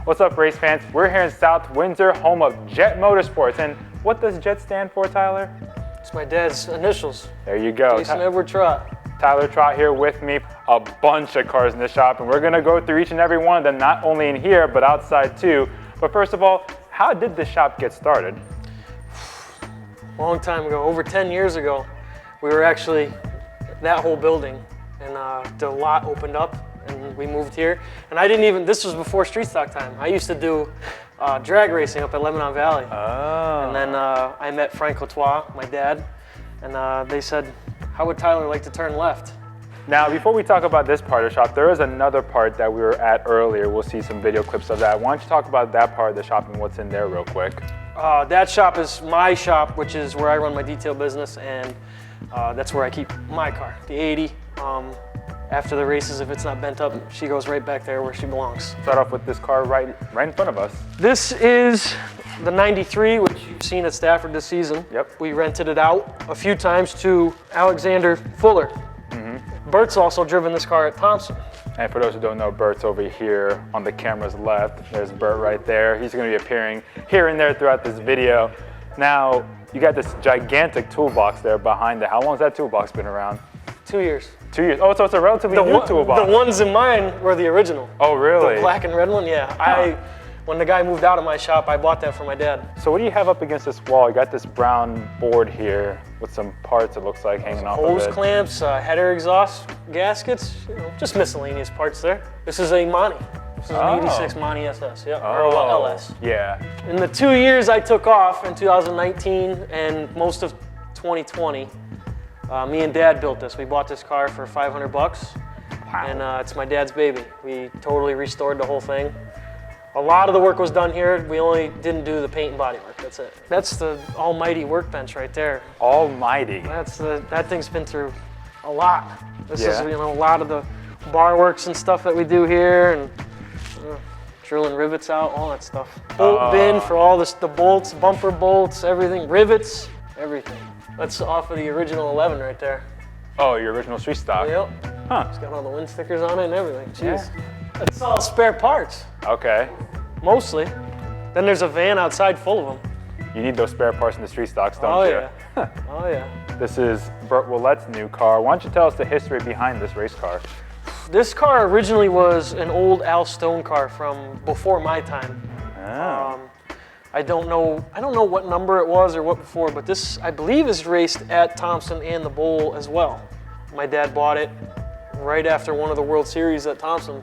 What's up, race fans? We're here in South Windsor, home of JET Motorsports. And what does JET stand for, Tyler? It's my dad's initials. There you go. Jason Edward Trott. Tyler Trott here with me. A bunch of cars in the shop, and we're gonna go through each and every one of them, not only in here, but outside too. But first of all, how did the shop get started? Long time ago, over 10 years ago, we were actually that whole building, and the lot opened up, and we moved here. And I didn't even, this was before street stock time. I used to do drag racing up at Lebanon Valley. Oh. And then I met Frank Latois, my dad, and they said, how would Tyler like to turn left? Now, before we talk about this part of the shop, there is another part that we were at earlier. We'll see some video clips of that. Why don't you talk about that part of the shop and what's in there real quick? That shop is my shop, which is where I run my detail business, and that's where I keep my car, the 80. After the races, if it's not bent up, she goes right back there where she belongs. Start off with this car right in front of us. This is the 93, which you've seen at Stafford this season. Yep. We rented it out a few times to Alexander Fuller. Bert's also driven this car at Thompson. And for those who don't know, Bert's over here on the camera's left. There's Bert right there. He's gonna be appearing here and there throughout this video. Now, you got this gigantic toolbox there behind it. How long has that toolbox been around? 2 years. 2 years. Oh, so it's a relatively new toolbox. The ones in mine were the original. Oh, really? The black and red one, yeah. Huh. When the guy moved out of my shop, I bought that for my dad. So what do you have up against this wall? You got this brown board here with some parts, it looks like, hanging off of it. Hose clamps, header exhaust gaskets, just miscellaneous parts there. This is a Monty. This is an 86 Monty SS, yeah, or LS. Yeah. In the 2 years I took off in 2019 and most of 2020, me and Dad built this. We bought this car for 500 bucks, and it's my dad's baby. We totally restored the whole thing. A lot of the work was done here. We only didn't do the paint and body work, that's it. That's the almighty workbench right there. Almighty. That thing's been through a lot. This is, Yeah. a lot of the bar works and stuff that we do here, and drilling rivets out, all that stuff. Bolt bin for all the bolts, bumper bolts, everything, rivets, everything. That's off of the original 11 right there. Oh, your original street stock. Yep. Huh. It's got all the wind stickers on it and everything. Jeez. It's all spare parts, Okay. mostly. Then there's a van outside full of them. You need those spare parts in the street stocks, don't you? Yeah. Oh yeah. This is Bert Willette's new car. Why don't you tell us the history behind this race car? This car originally was an old Al Stone car from before my time. Oh. I don't know what number it was or what before, but this, I believe, is raced at Thompson and the Bowl as well. My dad bought it right after one of the World Series at Thompson.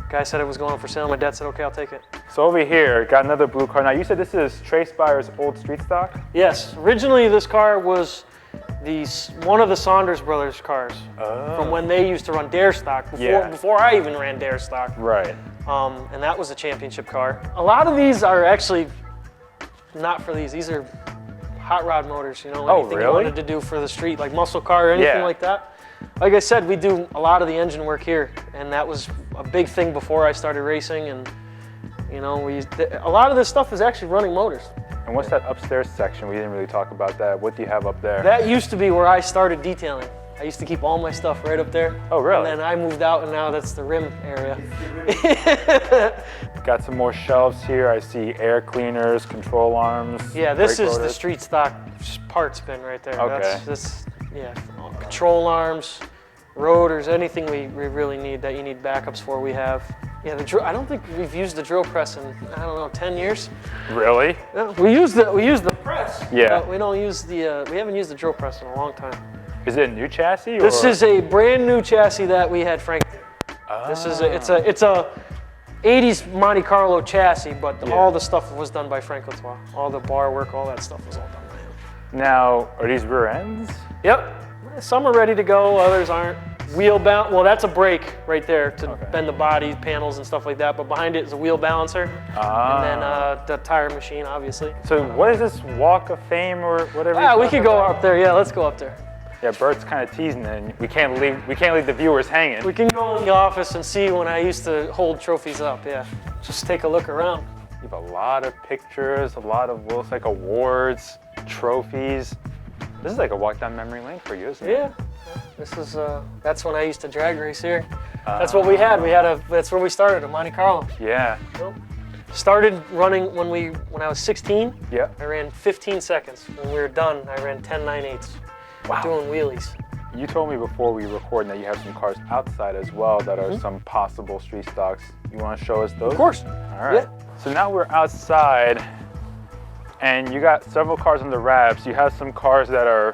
Guy said it was going for sale. My dad said, okay, I'll take it. So over here, got another blue car. Now you said this is Trace Byer's old street stock? Yes, originally this car was one of the Saunders brothers cars from when they used to run Dare Stock, before I even ran Dare Stock. Right. And that was a championship car. A lot of these are actually not for these. These are hot rod motors, anything you wanted to do for the street, like muscle car or anything like that. Like I said, we do a lot of the engine work here, and that was a big thing before I started racing. And a lot of this stuff is actually running motors. And what's that upstairs section? We didn't really talk about that. What do you have up there? That used to be where I started detailing. I used to keep all my stuff right up there. Oh, really? And then I moved out, and now that's the rim area. Got some more shelves here. I see air cleaners, control arms. Yeah, this brake is the rotors. street stock parts bin right there. Okay. Control arms, rotors, anything we really need that you need backups for, we have. Yeah, I don't think we've used the drill press in, 10 years. Really? Yeah, we use the press. Yeah. But we don't use we haven't used the drill press in a long time. Is it a new chassis? This is a brand new chassis that we had Frank do. This is it's a 80s Monte Carlo chassis, but all the stuff was done by Frank Latois. All the bar work, all that stuff was all done by him. Now, are these rear ends? Yep. Some are ready to go, others aren't. Wheel balance, well, that's a brake right there to bend the body, panels and stuff like that, but behind it is a wheel balancer. And then the tire machine, obviously. So what is this Walk of Fame or whatever? Yeah, we could go up there. Yeah, let's go up there. Yeah, Bert's kind of teasing it, and we can't leave the viewers hanging. We can go in the office and see when I used to hold trophies up, yeah. Just take a look around. You have a lot of pictures, a lot of, looks like awards, trophies. This is like a walk down memory lane for you, isn't it? Yeah. This is, that's when I used to drag race here. That's what we had. That's where we started, at Monte Carlo. Yeah. Yep. Started running when I was 16. Yeah. I ran 15 seconds. When we were done, I ran 10.9/8. Wow. Doing wheelies. You told me before we recorded that you have some cars outside as well that are some possible street stocks. You want to show us those? Of course. All right. Yeah. So now we're outside, and you got several cars on the wraps. You have some cars that are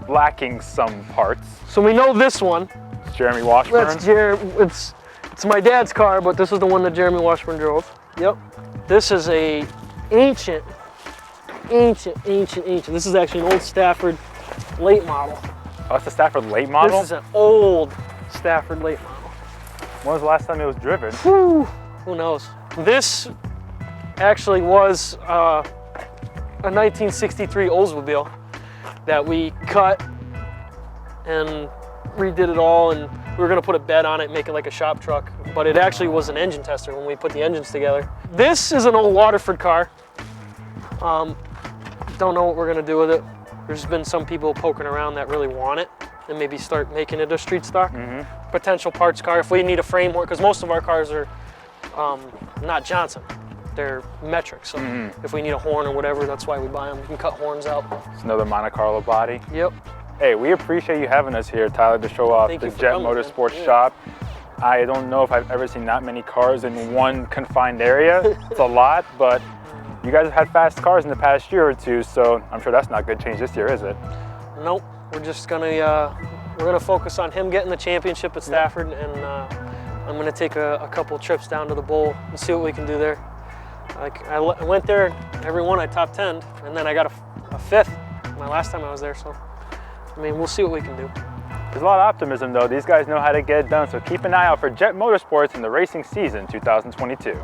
lacking some parts. So we know this one. It's Jeremy Washburn. It's my dad's car, but this is the one that Jeremy Washburn drove. Yep. This is a ancient. This is actually an old Stafford late model. Oh, it's a Stafford late model? This is an old Stafford late model. When was the last time it was driven? Whew, who knows? This actually was a 1963 Oldsmobile that we cut and redid it all, and we were gonna put a bed on it, make it like a shop truck, but it actually was an engine tester when we put the engines together. This is an old Waterford car. Don't know what we're gonna do with it. There's been some people poking around that really want it and maybe start making it a street stock. Potential parts car if we need a frame, because most of our cars are not Johnson. They're metric, so if we need a horn or whatever, that's why we buy them. We can cut horns out. It's another Monte Carlo body. Yep. Hey, we appreciate you having us here, Tyler, to show off the JET Motorsports shop. I don't know if I've ever seen that many cars in one confined area. It's a lot, but you guys have had fast cars in the past year or two, so I'm sure that's not going to change this year, is it? Nope. We're just gonna focus on him getting the championship at Stafford, and I'm gonna take a couple trips down to the bowl and see what we can do there. Like I went there, every one I top 10'd, and then I got a 5th my last time I was there. So I mean, we'll see what we can do. There's a lot of optimism though. These guys know how to get it done, so keep an eye out for JET Motorsports in the racing season 2022.